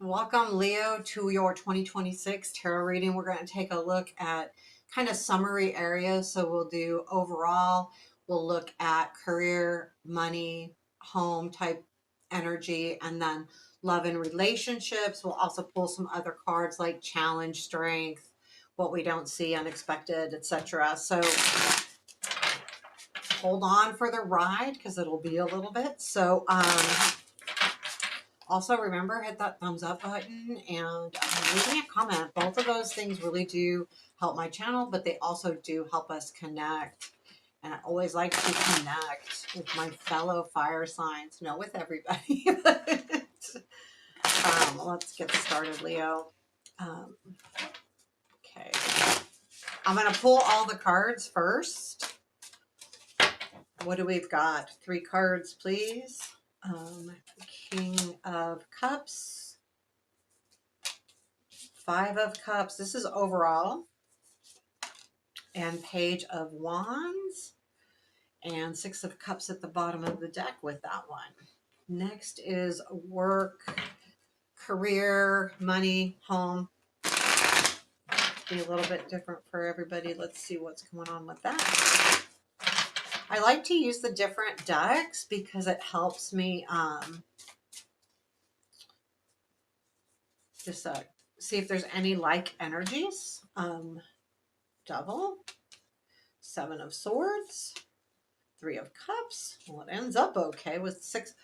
Welcome, Leo, to your 2026 tarot reading. We're going to take a look at kind of summary areas. So we'll do overall, we'll look at career, money, home type energy, and then love and relationships. We'll also pull some other cards like challenge, strength, what we don't see, unexpected, etc. So hold on for the ride because it'll be a little bit. So, also, remember, hit that thumbs up button and leave me a comment. Both of those things really do help my channel, but they also do help us connect. And I always like to connect with my fellow fire signs, no, with everybody. Let's get started, Leo. Okay. I'm going to pull all the cards first. What do we've got? 3 cards, please. King of Cups. 5 of Cups. This is overall. And Page of Wands. And 6 of Cups at the bottom of the deck with that one. Next is work, career, money, home. Be a little bit different for everybody. Let's see what's going on with that. I like to use the different decks because it helps me just see if there's any like energies. Double, 7 of Swords, 3 of Cups. Well, it ends up okay with 6.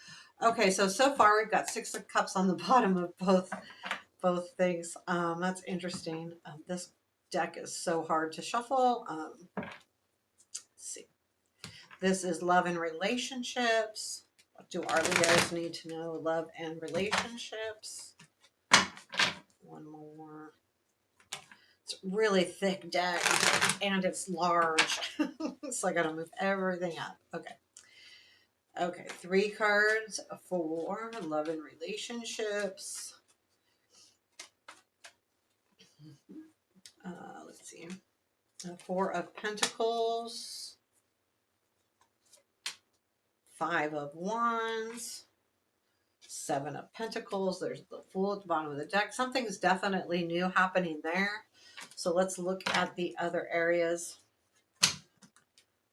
Okay, so far we've got 6 of Cups on the bottom of both things. That's interesting. This deck is so hard to shuffle. Let's see. This is love and relationships. What do our Leos need to know? Love and relationships. One more. It's a really thick deck and it's large. So I gotta move everything up. Okay. Okay, 3 cards for love and relationships. Let's see. 4 of Pentacles. 5 of Wands. 7 of Pentacles. There's the Fool at the bottom of the deck. Something's definitely new happening there. So let's look at the other areas.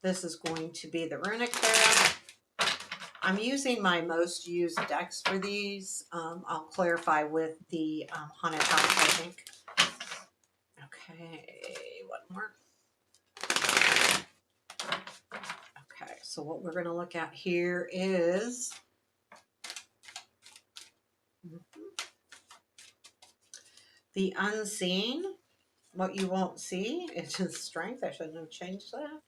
This is going to be the Runic Tarot. I'm using my most used decks for these. I'll clarify with the Haunted House, I think. Okay, one more. Okay, so what we're going to look at here is the unseen. What you won't see is strength. I shouldn't have changed that.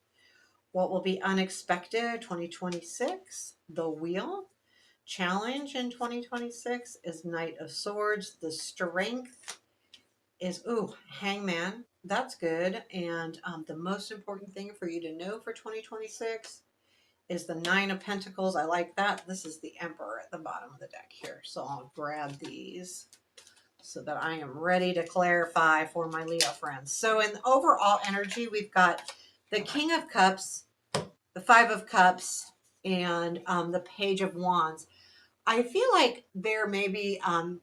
What will be unexpected 2026, the wheel. Challenge in 2026 is Knight of Swords. The strength is, Hangman. That's good. And the most important thing for you to know for 2026 is the 9 of Pentacles. I like that. This is the Emperor at the bottom of the deck here. So I'll grab these so that I am ready to clarify for my Leo friends. So in overall energy, we've got the King of Cups, the 5 of Cups, and the Page of Wands. I feel like there may be, I'm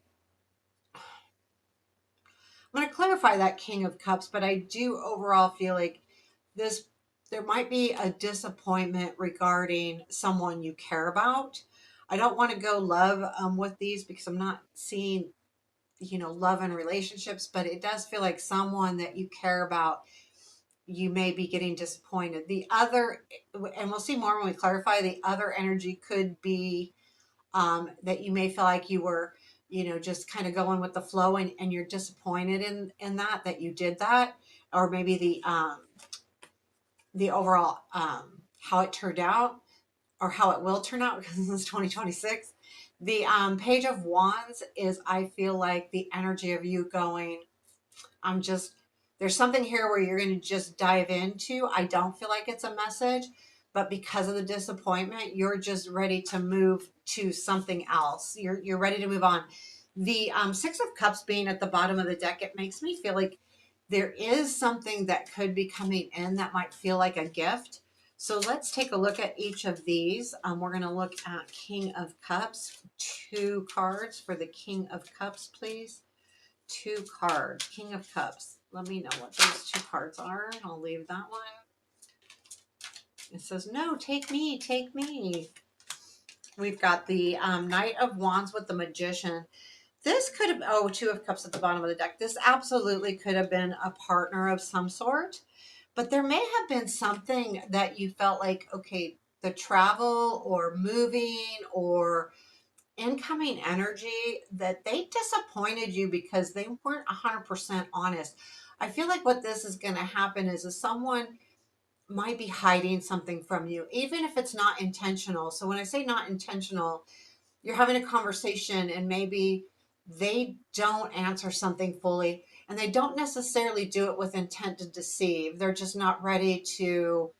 going to clarify that King of Cups, but I do overall feel like there might be a disappointment regarding someone you care about. I don't want to go love with these because I'm not seeing, love and relationships, but it does feel like someone that you care about, you may be getting disappointed. The other, and we'll see more when we clarify, the other energy could be that you may feel like you were, just kind of going with the flow and you're disappointed in that you did that, or maybe the overall how it turned out or how it will turn out because this is 2026. The Page of Wands is, I feel like the energy of you going, there's something here where you're going to just dive into. I don't feel like it's a message, but because of the disappointment, you're just ready to move to something else. You're ready to move on. The 6 of Cups being at the bottom of the deck, it makes me feel like there is something that could be coming in that might feel like a gift, So let's take a look at each of these. We're going to look at King of Cups. 2 cards for the King of Cups, please. 2 cards. King of Cups. Let me know what those 2 cards are. I'll leave that one. It says, no, take me, take me. We've got the Knight of Wands with the Magician. This could have, oh, 2 of Cups at the bottom of the deck. This absolutely could have been a partner of some sort. But there may have been something that you felt like, okay, the travel or moving or incoming energy, that they disappointed you because they weren't 100% honest. I feel like what this is going to happen is someone might be hiding something from you, even if it's not intentional. So when I say not intentional, you're having a conversation and maybe they don't answer something fully, and they don't necessarily do it with intent to deceive. They're just not ready to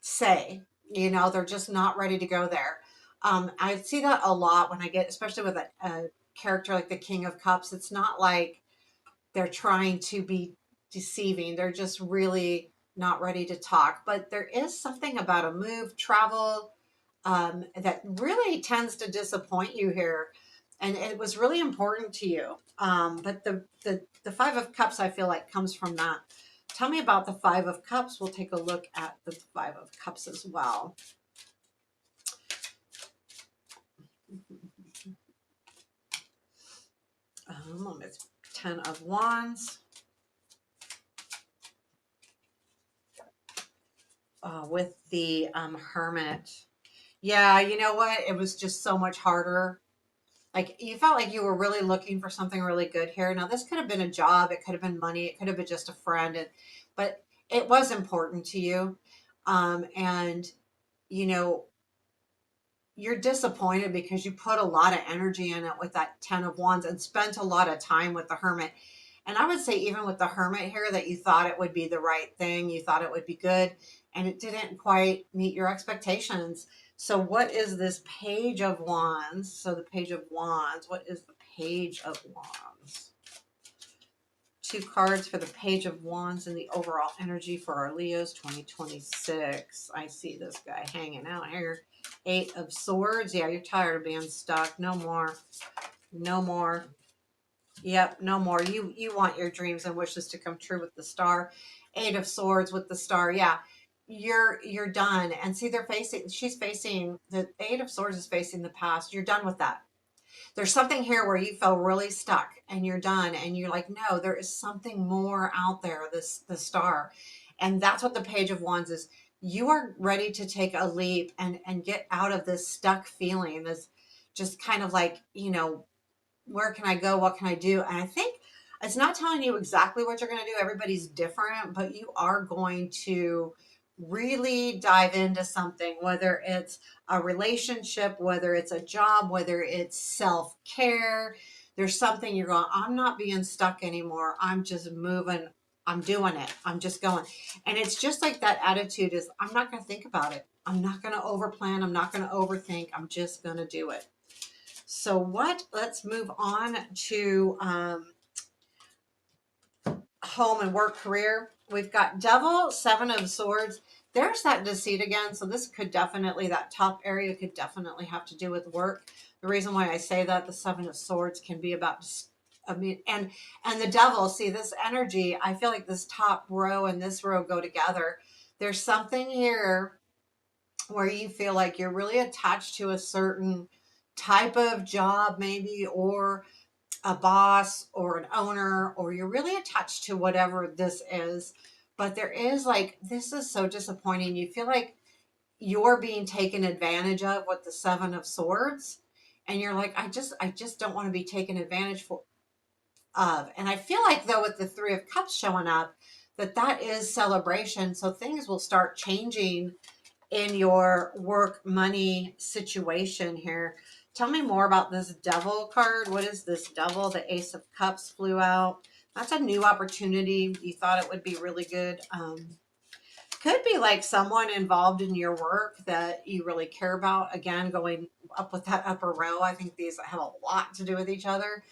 say, they're just not ready to go there. I see that a lot when I get, especially with a character like the King of Cups. It's not like they're trying to be deceiving. They're just really not ready to talk. But there is something about a move, travel, that really tends to disappoint you here. And it was really important to you. But the Five of Cups, I feel like, comes from that. Tell me about the Five of Cups. We'll take a look at the Five of Cups as well. It's 10 of Wands. With the Hermit. Yeah, you know what? It was just so much harder. Like, you felt like you were really looking for something really good here. Now, this could have been a job, it could have been money, it could have been just a friend, but it was important to you. And you know, you're disappointed because you put a lot of energy in it with that 10 of Wands and spent a lot of time with the Hermit. And I would say, even with the Hermit here, that you thought it would be the right thing, you thought it would be good, and it didn't quite meet your expectations. So, what is this Page of Wands? So, the Page of Wands, what is the Page of Wands? 2 cards for the Page of Wands and the overall energy for our Leos 2026. I see this guy hanging out here. 8 of Swords. Yeah, you're tired of being stuck. No more. No more. Yep, no more. You want your dreams and wishes to come true with the Star. 8 of Swords with the Star. Yeah. You're done. And see, she's facing, the 8 of Swords is facing the past. You're done with that. There's something here where you feel really stuck and you're done, and you're like, no, there is something more out there, the Star. And that's what the Page of Wands is. You are ready to take a leap and get out of this stuck feeling, this just kind of like, where can I go? What can I do? And I think it's not telling you exactly what you're going to do. Everybody's different, but you are going to really dive into something, whether it's a relationship, whether it's a job, whether it's self-care. There's something you're going, I'm not being stuck anymore. I'm just moving. I'm doing it. I'm just going. And it's just like that attitude is, I'm not going to think about it. I'm not going to overplan. I'm not going to overthink. I'm just going to do it. So let's move on to home and work career. We've got Devil, 7 of Swords. There's that deceit again. So this could definitely, that top area could definitely have to do with work. The reason why I say that, the 7 of Swords can be about, and the Devil, see this energy, I feel like this top row and this row go together. There's something here where you feel like you're really attached to a certain type of job, maybe, or a boss or an owner, or you're really attached to whatever this is. But there is like, this is so disappointing. You feel like you're being taken advantage of with the 7 of Swords. And you're like, I just don't want to be taken advantage of. And I feel like, though, with the 3 of Cups showing up, that is celebration. So things will start changing in your work money situation here. Tell me more about this Devil card. What is this Devil? The Ace of Cups flew out. That's a new opportunity. You thought it would be really good. Could be like someone involved in your work that you really care about. Again, going up with that upper row, I think these have a lot to do with each other.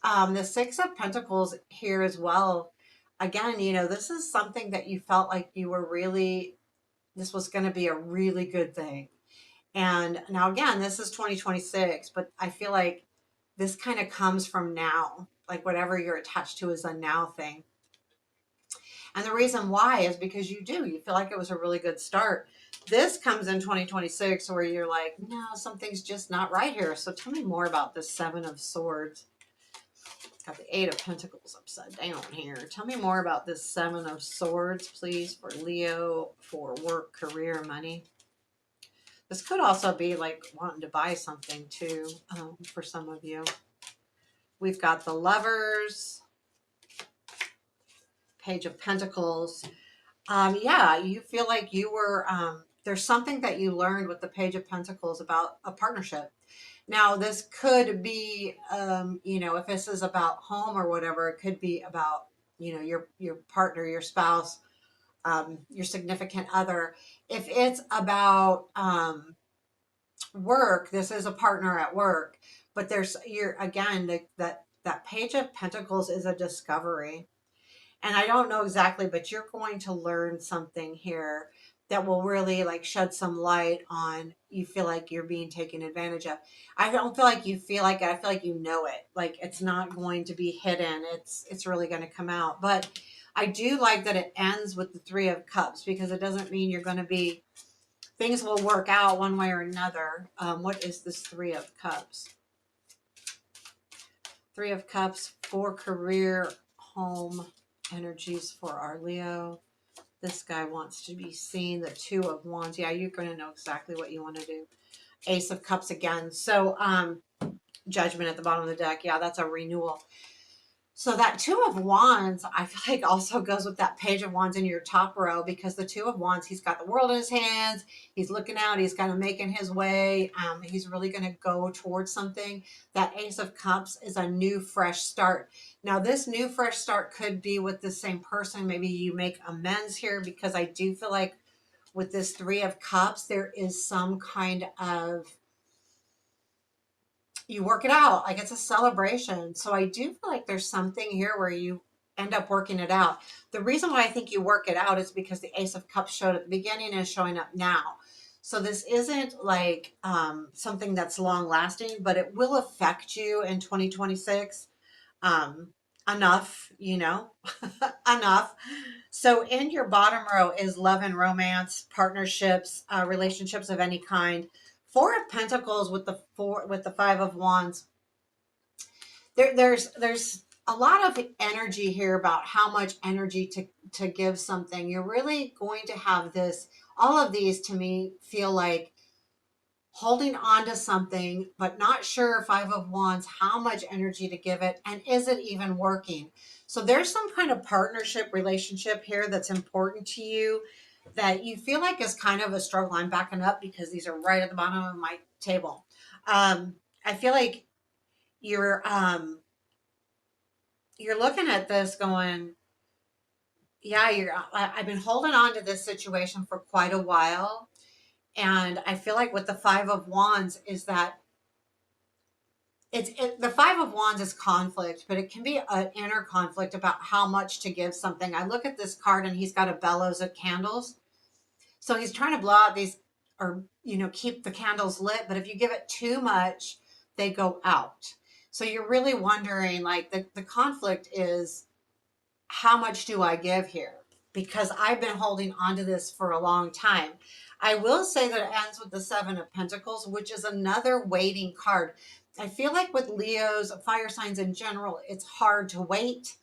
The 6 of Pentacles here as well. Again, this is something that you felt like you were really this was going to be a really good thing. And now, again, this is 2026, but I feel like this kind of comes from now. Like whatever you're attached to is a now thing. And the reason why is because you do. You feel like it was a really good start. This comes in 2026 where you're like, no, something's just not right here. So tell me more about this Seven of Swords. Got the Eight of Pentacles upside down here. Tell me more about this Seven of Swords, please, for Leo, for work, career, money. This could also be like wanting to buy something too, for some of you. We've got the Lovers, Page of Pentacles. Yeah, you feel like you were, there's something that you learned with the Page of Pentacles about a partnership. Now, this could be, if this is about home or whatever, it could be about, your partner, your spouse, your significant other. If it's about work, this is a partner at work, but that Page of Pentacles is a discovery. And I don't know exactly, but you're going to learn something here that will really like shed some light on you feel like you're being taken advantage of. I don't feel like you feel like it. I feel like you know it. Like it's not going to be hidden. It's really going to come out. But I do like that it ends with the Three of Cups because it doesn't mean you're going to be things will work out one way or another. What is this Three of Cups? Three of Cups for career, home, energies for our Leo. This guy wants to be seen. The Two of Wands. Yeah, you're going to know exactly what you want to do. Ace of Cups again. So, Judgment at the bottom of the deck. Yeah, that's a renewal. So that Two of Wands, I feel like also goes with that Page of Wands in your top row because the Two of Wands, he's got the world in his hands. He's looking out. He's kind of making his way. He's really going to go towards something. That Ace of Cups is a new, fresh start. Now, this new, fresh start could be with the same person. Maybe you make amends here because I do feel like with this Three of Cups, there is some kind of you work it out like it's a celebration. So I do feel like there's something here where you end up working it out. The reason why I think you work it out is because the Ace of Cups showed at the beginning and is showing up now. So this isn't like something that's long lasting, but it will affect you in 2026 enough, enough. So in your bottom row is love and romance, partnerships, relationships of any kind. Four of Pentacles with the Five of Wands. There's a lot of energy here about how much energy to give something. You're really going to have this. All of these to me feel like holding on to something, but not sure, Five of Wands, how much energy to give it, and is it even working? So there's some kind of partnership relationship here that's important to you that you feel like is kind of a struggle. I'm backing up because these are right at the bottom of my table. I feel like you're looking at this going, yeah, I've been holding on to this situation for quite a while. And I feel like with the Five of Wands is that the Five of Wands is conflict, but it can be an inner conflict about how much to give something. I look at this card and he's got a bellows of candles. So he's trying to blow out these or, keep the candles lit. But if you give it too much, they go out. So you're really wondering, like, the conflict is how much do I give here? Because I've been holding on to this for a long time. I will say that it ends with the Seven of Pentacles, which is another waiting card. I feel like with Leos, fire signs in general, it's hard to wait.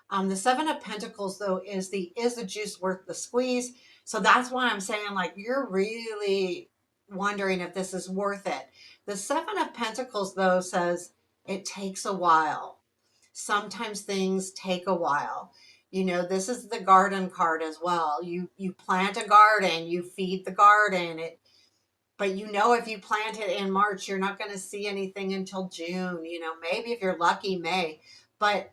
The Seven of Pentacles, though, is the juice worth the squeeze? So that's why I'm saying, like, you're really wondering if this is worth it. The Seven of Pentacles, though, says it takes a while. Sometimes things take a while. This is the garden card as well. You plant a garden, you feed the garden. But if you plant it in March, you're not going to see anything until June. Maybe if you're lucky, May. But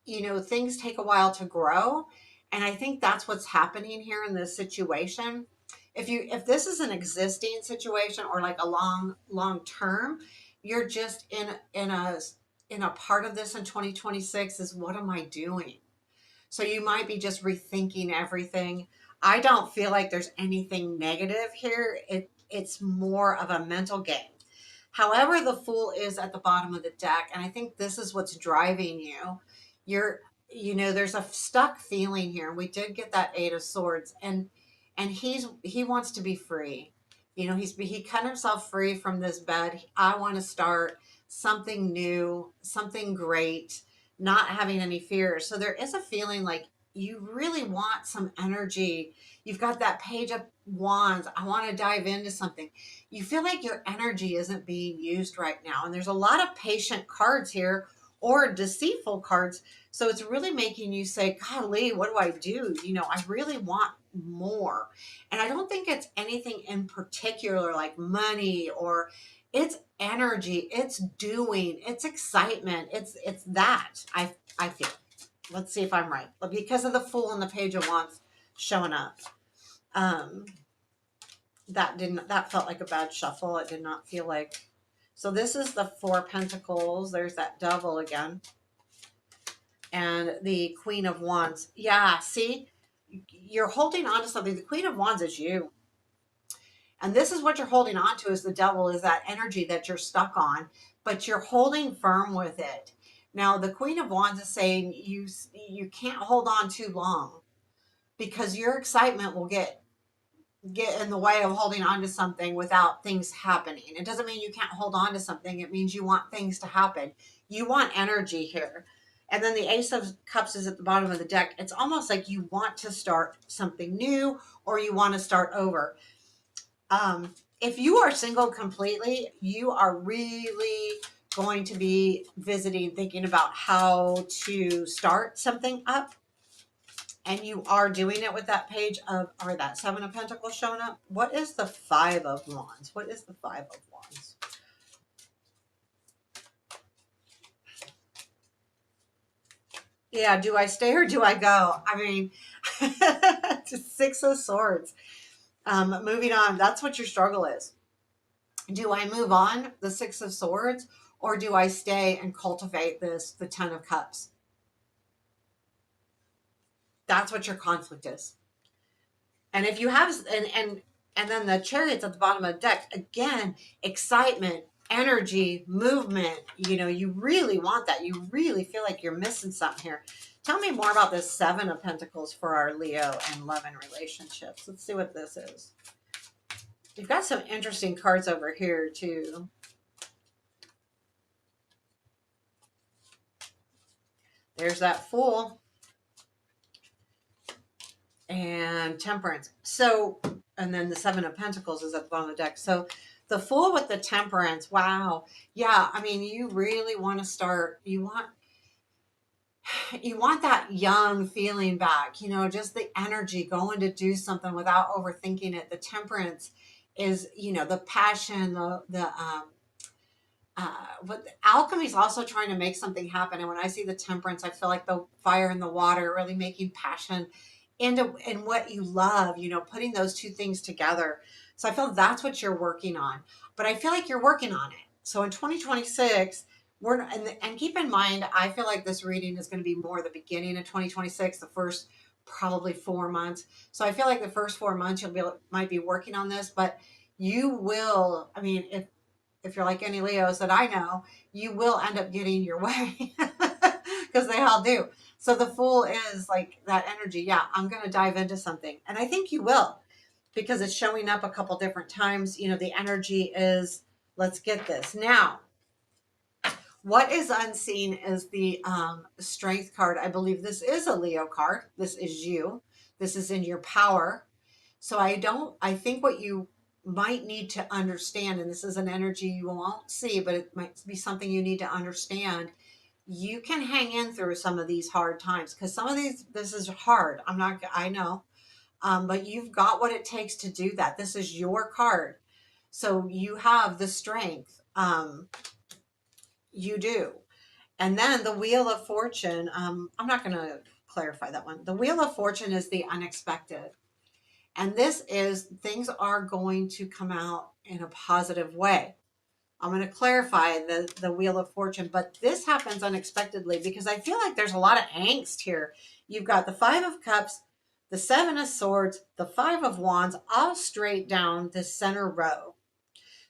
things take a while to grow, and I think that's what's happening here in this situation. If this is an existing situation or like a long term, you're just in a part of this in 2026 is what am I doing? So you might be just rethinking everything. I don't feel like there's anything negative here. It's more of a mental game. However, the Fool is at the bottom of the deck, and I think this is what's driving you. You're, there's a stuck feeling here. We did get that Eight of Swords, and he wants to be free. He cut himself free from this bed. I want to start something new, something great, not having any fears. So there is a feeling like you really want some energy. You've got that Page of Wands. I want to dive into something. You feel like your energy isn't being used right now. And there's a lot of patient cards here or deceitful cards. So it's really making you say, golly, what do I do? I really want more. And I don't think it's anything in particular like money, or it's energy, it's doing, it's excitement. It's that I feel. Let's see if I'm right. But because of the Fool and the Page of Wands showing up, um, that felt like a bad shuffle. It did not feel like. So this is the Four of Pentacles. There's that Devil again. And the Queen of Wands. Yeah, see? You're holding on to something. The Queen of Wands is you. And this is what you're holding on to, is the Devil, is that energy that you're stuck on, but you're holding firm with it. Now, the Queen of Wands is saying you can't hold on too long, because your excitement will get in the way of holding on to something without things happening. It doesn't mean you can't hold on to something. It means you want things to happen. You want energy here. And then the Ace of Cups is at the bottom of the deck. It's almost like you want to start something new, or you want to start over. If you are single completely, you are really going to be thinking about how to start something up. And you are doing it with that Page of, or that Seven of Pentacles showing up. What is the Five of Wands? What is the Five of Wands? Yeah, do I stay or do I go? I mean, Six of Swords. Moving on. That's what your struggle is. Do I move on, the Six of Swords, or do I stay and cultivate the Ten of Cups? That's what your conflict is. And if you have, and then the Chariot's at the bottom of the deck, again, excitement, energy, movement, you really want that. You really feel like you're missing something here. Tell me more about this Seven of Pentacles for our Leo and love and relationships. Let's see what this is. You've got some interesting cards over here too. There's that Fool and Temperance. So, and then the Seven of Pentacles is at the bottom of the deck. So the Fool with the Temperance, wow. Yeah, I mean, you really want to start, you want that young feeling back, just the energy, going to do something without overthinking it. The Temperance is, the passion, what alchemy is also trying to make something happen. And when I see the Temperance, I feel like the fire and the water really making passion in what you love, putting those two things together. So I feel that's what you're working on, but I feel like you're working on it. So in 2026, and keep in mind, I feel like this reading is going to be more the beginning of 2026, the first probably 4 months. So I feel like the first 4 months might be working on this, but you will, I mean, if you're like any Leos that I know, you will end up getting your way, because they all do. So the Fool is like that energy. Yeah, I'm going to dive into something. And I think you will, because it's showing up a couple different times. The energy is, let's get this. Now, what is unseen is the Strength card. I believe this is a Leo card. This is you. This is in your power. So I think what you might need to understand, and this is an energy you won't see, but it might be something you need to understand. You can hang in through some of these hard times, because this is hard. I know, but you've got what it takes to do that. This is your card. So you have the strength. You do. And then the Wheel of Fortune, I'm not going to clarify that one. The Wheel of Fortune is the unexpected. And this is, things are going to come out in a positive way. I'm going to clarify the Wheel of Fortune, but this happens unexpectedly, because I feel like there's a lot of angst here. You've got the Five of Cups, the Seven of Swords, the Five of Wands, all straight down the center row.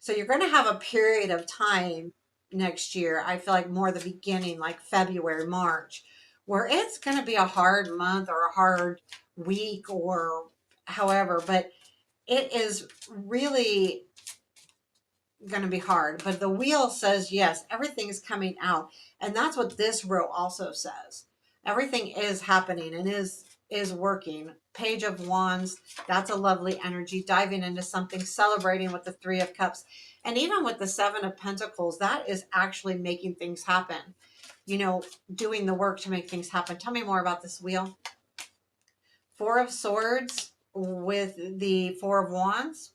So you're going to have a period of time next year. I feel like more the beginning, like February, March, where it's going to be a hard month or a hard week or however, but it is really going to be hard. But the wheel says, yes, everything is coming out. And that's what this row also says. Everything is happening and is working. Page of Wands, that's a lovely energy. Diving into something, celebrating with the Three of Cups. And even with the Seven of Pentacles, that is actually making things happen. You know, doing the work to make things happen. Tell me more about this wheel. Four of Swords with the Four of Wands.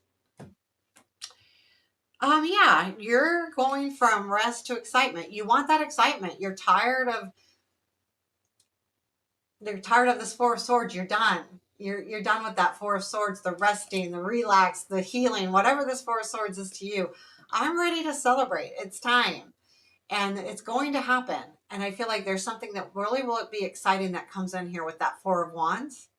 Yeah, you're going from rest to excitement. You want that excitement. You're tired of this Four of Swords. You're done. You're done with that Four of Swords, the resting, the relax, the healing, whatever this Four of Swords is to you. I'm ready to celebrate. It's time. And it's going to happen. And I feel like there's something that really will be exciting that comes in here with that Four of Wands.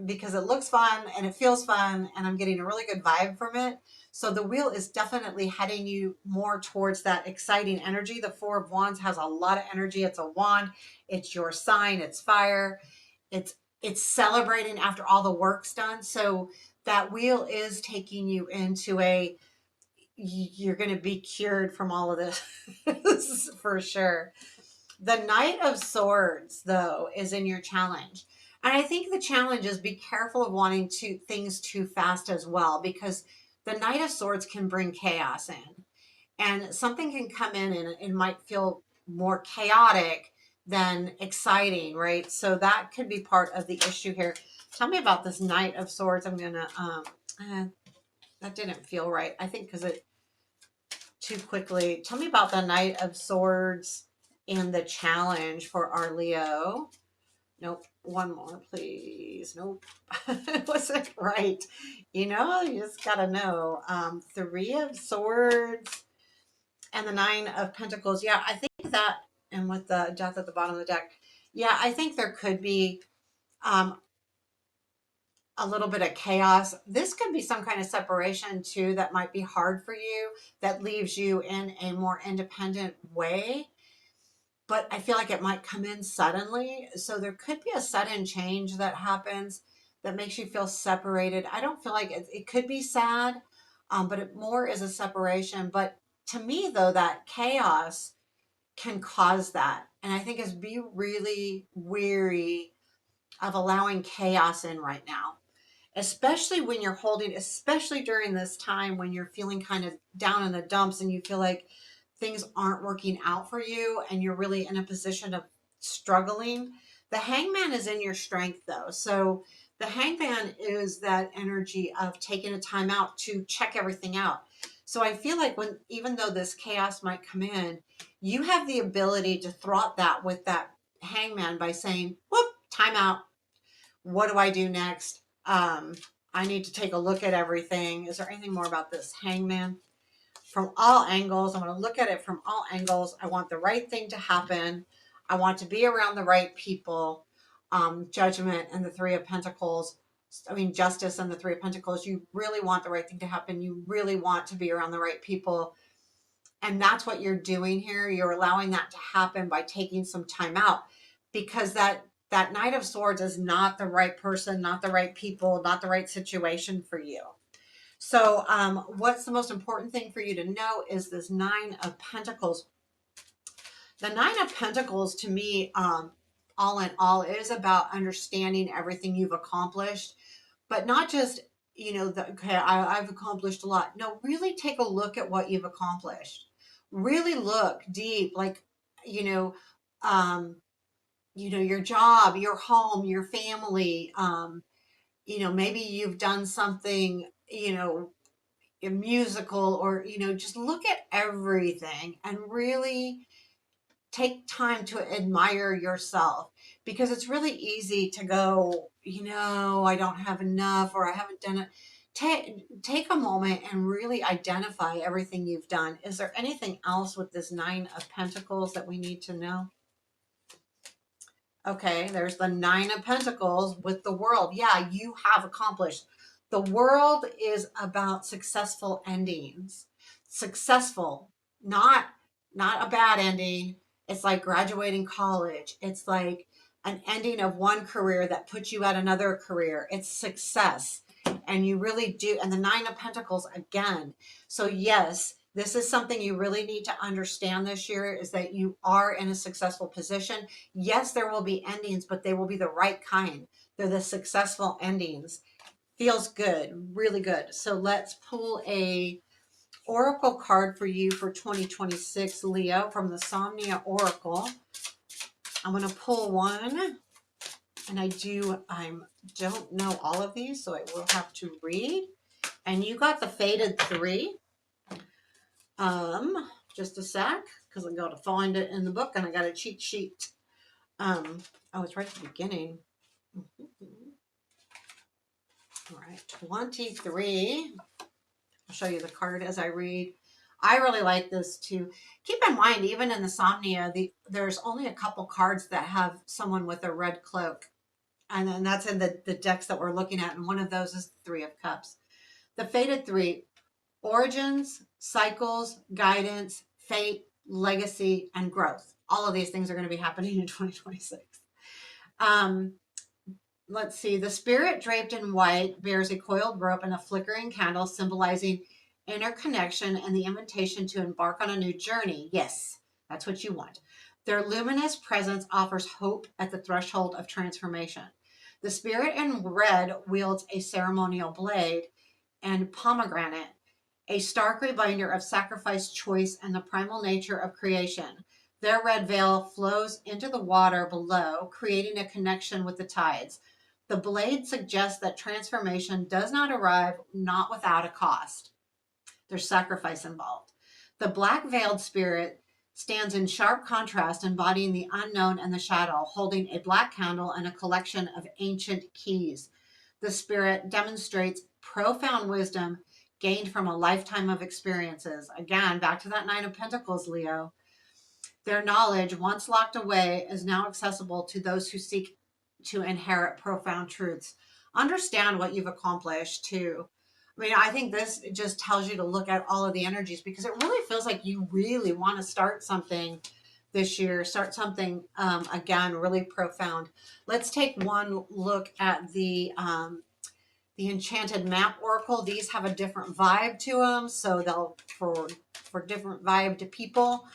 Because it looks fun and it feels fun and I'm getting a really good vibe from it. So the wheel is definitely heading you more towards that exciting energy. The Four of Wands has a lot of energy. It's a wand. It's your sign. It's fire. It's it's celebrating after all the work's done. So that wheel is taking you into you're going to be cured from all of this for sure. The Knight of Swords, though, is in your challenge. And I think the challenge is be careful of wanting things too fast as well, because the Knight of Swords can bring chaos in. And something can come in and it might feel more chaotic than exciting, right? So that could be part of the issue here. Tell me about this Knight of Swords. I'm going to, that didn't feel right. I think because it too quickly. Tell me about the Knight of Swords and the challenge for our Leo. Nope. One more, please. Nope. It wasn't right. You just got to know. Three of Swords and the Nine of Pentacles. Yeah, I think that, and with the Death at the bottom of the deck, yeah, I think there could be um, a little bit of chaos. This could be some kind of separation too that might be hard for you, that leaves you in a more independent way. But I feel like it might come in suddenly. So there could be a sudden change that happens that makes you feel separated. I don't feel like it could be sad, but it more is a separation. But to me, though, that chaos can cause that. And I think is be really weary of allowing chaos in right now, especially when you're holding, especially during this time when you're feeling kind of down in the dumps and you feel like things aren't working out for you and you're really in a position of struggling. The Hangman is in your strength though. So the Hangman is that energy of taking a time out to check everything out. So I feel like even though this chaos might come in, you have the ability to thwart that with that Hangman by saying, whoop, time out. What do I do next? I need to take a look at everything. Is there anything more about this Hangman? From all angles, I'm going to look at it from all angles. I want the right thing to happen. I want to be around the right people. Judgment and the Three of Pentacles. Justice and the Three of Pentacles. You really want the right thing to happen. You really want to be around the right people. And that's what you're doing here. You're allowing that to happen by taking some time out, because that Knight of Swords is not the right person, not the right people, not the right situation for you. So what's the most important thing for you to know is this Nine of Pentacles. The Nine of Pentacles to me, all in all, is about understanding everything you've accomplished, but not just, okay, I've accomplished a lot. No, really take a look at what you've accomplished. Really look deep, like, you know, um, your job, your home, your family, maybe you've done something, a musical, or, just look at everything and really take time to admire yourself, because it's really easy to go, I don't have enough, or I haven't done it. Take a moment and really identify everything you've done. Is there anything else with this Nine of Pentacles that we need to know? Okay, there's the Nine of Pentacles with the World. Yeah, you have accomplished. The World is about successful endings. Successful, not not a bad ending. It's like graduating college. It's like an ending of one career that puts you at another career. It's success. And you really do. And the Nine of Pentacles again. So yes, this is something you really need to understand this year is that you are in a successful position. Yes, there will be endings, but they will be the right kind. They're the successful endings. Feels good, really good. So let's pull a oracle card for you for 2026, Leo, from the Somnia Oracle. I'm going to pull one, and I don't know all of these, so I will have to read. And you got the Faded 3. Just a sec, because I got to find it in the book, and I got a cheat sheet. Oh, it's right at the beginning. All right, 23. I'll show you the card as I read. I really like this too. Keep in mind, even in the Somnia, there's only a couple cards that have someone with a red cloak. And then that's in the decks that we're looking at. And one of those is the Three of Cups. The Faded 3, origins, cycles, guidance, fate, legacy, and growth. All of these things are going to be happening in 2026. Um, let's see. The spirit draped in white bears a coiled rope and a flickering candle symbolizing inner connection and the invitation to embark on a new journey. Yes, that's what you want. Their luminous presence offers hope at the threshold of transformation. The spirit in red wields a ceremonial blade and pomegranate, a stark reminder of sacrifice, choice, and the primal nature of creation. Their red veil flows into the water below, creating a connection with the tides. The blade suggests that transformation does not arrive not without a cost. There's sacrifice involved. The black veiled spirit stands in sharp contrast, embodying the unknown and the shadow, holding a black candle and a collection of ancient keys. The spirit demonstrates profound wisdom gained from a lifetime of experiences. Again, back to that Nine of Pentacles, Leo. Their knowledge, once locked away, is now accessible to those who seek to inherit profound truths. Understand what you've accomplished too. I mean, I think this just tells you to look at all of the energies because it really feels like you really want to start something this year, start something again really profound. Let's take one look at the Enchanted Map Oracle. These have a different vibe to them, so they'll for different vibe to people.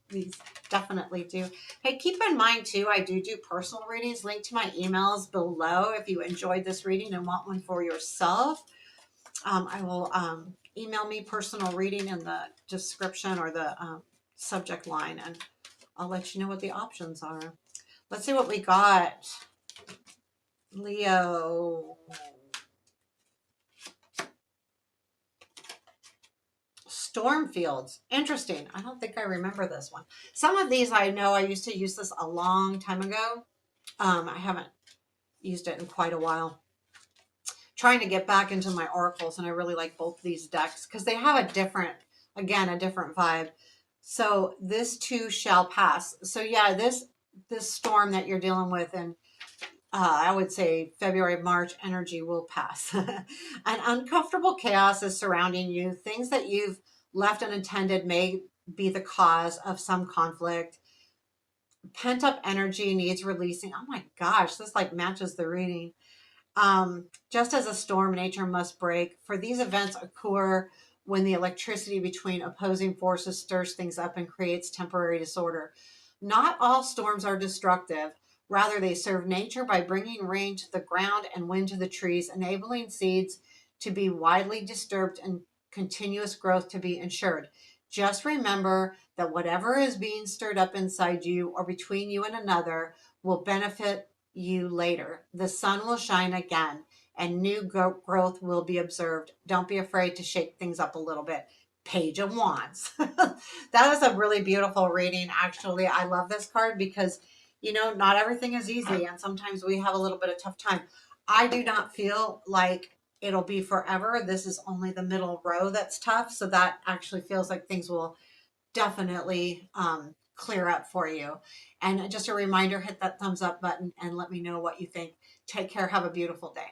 These definitely do. Hey, keep in mind too, I do personal readings. Link to my emails below if you enjoyed this reading and want one for yourself. I will email me personal reading in the description or the subject line, and I'll let you know what the options are. Let's see what we got. Leo. Stormfields. Interesting. I don't think I remember this one. Some of these I know I used to use this a long time ago. I haven't used it in quite a while. Trying to get back into my oracles, and I really like both these decks because they have a different, again, a different vibe. So this too shall pass. So yeah, this storm that you're dealing with and I would say February, March energy will pass. An uncomfortable chaos is surrounding you. Things that you've left unintended may be the cause of some conflict. Pent up energy needs releasing. Oh my gosh, this like matches the reading. Just as a storm, nature must break. For these events occur when the electricity between opposing forces stirs things up and creates temporary disorder. Not all storms are destructive. Rather, they serve nature by bringing rain to the ground and wind to the trees, enabling seeds to be widely disturbed and continuous growth to be ensured. Just remember that whatever is being stirred up inside you or between you and another will benefit you later. The sun will shine again and new growth will be observed. Don't be afraid to shake things up a little bit. Page of Wands. That is a really beautiful reading. Actually, I love this card because, you know, not everything is easy and sometimes we have a little bit of tough time. I do not feel like it'll be forever. This is only the middle row that's tough. So that actually feels like things will definitely clear up for you. And just a reminder, hit that thumbs up button and let me know what you think. Take care. Have a beautiful day.